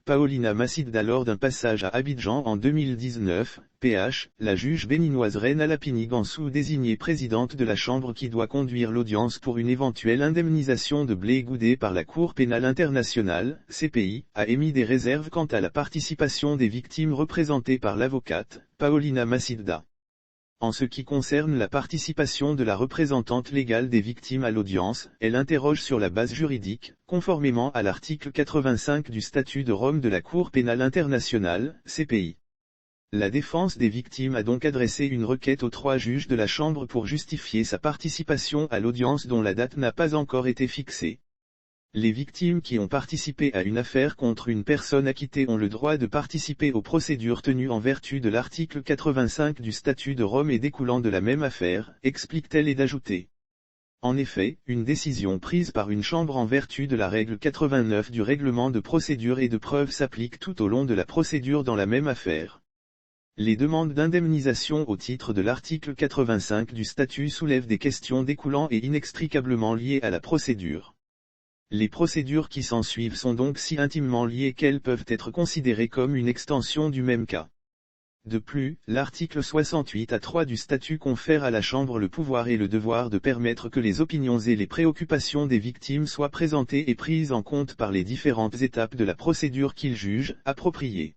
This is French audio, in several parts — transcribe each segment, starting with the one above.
Paulina Massidda lors d'un passage à Abidjan en 2019, PH, la juge béninoise Reine Alapini Gansou désignée présidente de la Chambre qui doit conduire l'audience pour une éventuelle indemnisation de Blé Goudé par la Cour pénale internationale, CPI, a émis des réserves quant à la participation des victimes représentées par l'avocate, Paulina Massidda. En ce qui concerne la participation de la représentante légale des victimes à l'audience, elle interroge sur la base juridique, conformément à l'article 85 du statut de Rome de la Cour pénale internationale, CPI. La défense des victimes a donc adressé une requête aux 3 juges de la Chambre pour justifier sa participation à l'audience dont la date n'a pas encore été fixée. Les victimes qui ont participé à une affaire contre une personne acquittée ont le droit de participer aux procédures tenues en vertu de l'article 85 du statut de Rome et découlant de la même affaire, explique-t-elle et d'ajouter. En effet, une décision prise par une chambre en vertu de la règle 89 du règlement de procédure et de preuve s'applique tout au long de la procédure dans la même affaire. Les demandes d'indemnisation au titre de l'article 85 du statut soulèvent des questions découlant et inextricablement liées à la procédure. Les procédures qui s'ensuivent sont donc si intimement liées qu'elles peuvent être considérées comme une extension du même cas. De plus, l'article 68A3 du statut confère à la Chambre le pouvoir et le devoir de permettre que les opinions et les préoccupations des victimes soient présentées et prises en compte par les différentes étapes de la procédure qu'ils jugent appropriées.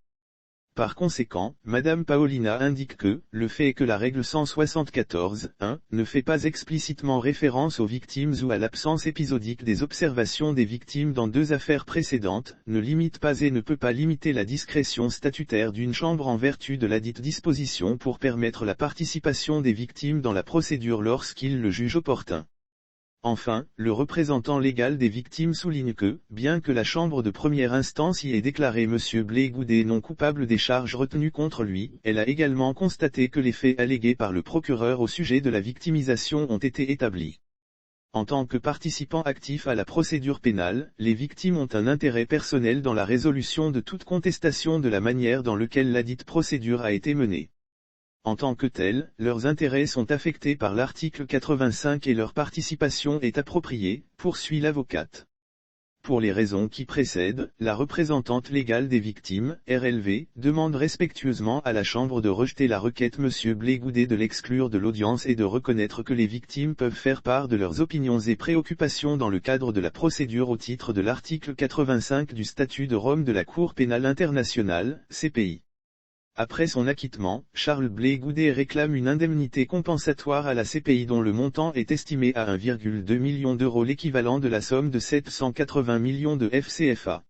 Par conséquent, Madame Paulina indique que, le fait que la règle 174.1 ne fait pas explicitement référence aux victimes ou à l'absence épisodique des observations des victimes dans 2 affaires précédentes, ne limite pas et ne peut pas limiter la discrétion statutaire d'une chambre en vertu de ladite disposition pour permettre la participation des victimes dans la procédure lorsqu'il le juge opportun. Enfin, le représentant légal des victimes souligne que, bien que la Chambre de première instance y ait déclaré M. Blé Goudé non coupable des charges retenues contre lui, elle a également constaté que les faits allégués par le procureur au sujet de la victimisation ont été établis. En tant que participants actifs à la procédure pénale, les victimes ont un intérêt personnel dans la résolution de toute contestation de la manière dans laquelle ladite procédure a été menée. En tant que tels, leurs intérêts sont affectés par l'article 85 et leur participation est appropriée, poursuit l'avocate. Pour les raisons qui précèdent, la représentante légale des victimes, RLV, demande respectueusement à la Chambre de rejeter la requête M. Blé Goudé de l'exclure de l'audience et de reconnaître que les victimes peuvent faire part de leurs opinions et préoccupations dans le cadre de la procédure au titre de l'article 85 du statut de Rome de la Cour pénale internationale, CPI. Après son acquittement, Charles Blé Goudé réclame une indemnité compensatoire à la CPI dont le montant est estimé à 1,2 million d'euros, l'équivalent de la somme de 780 millions de FCFA.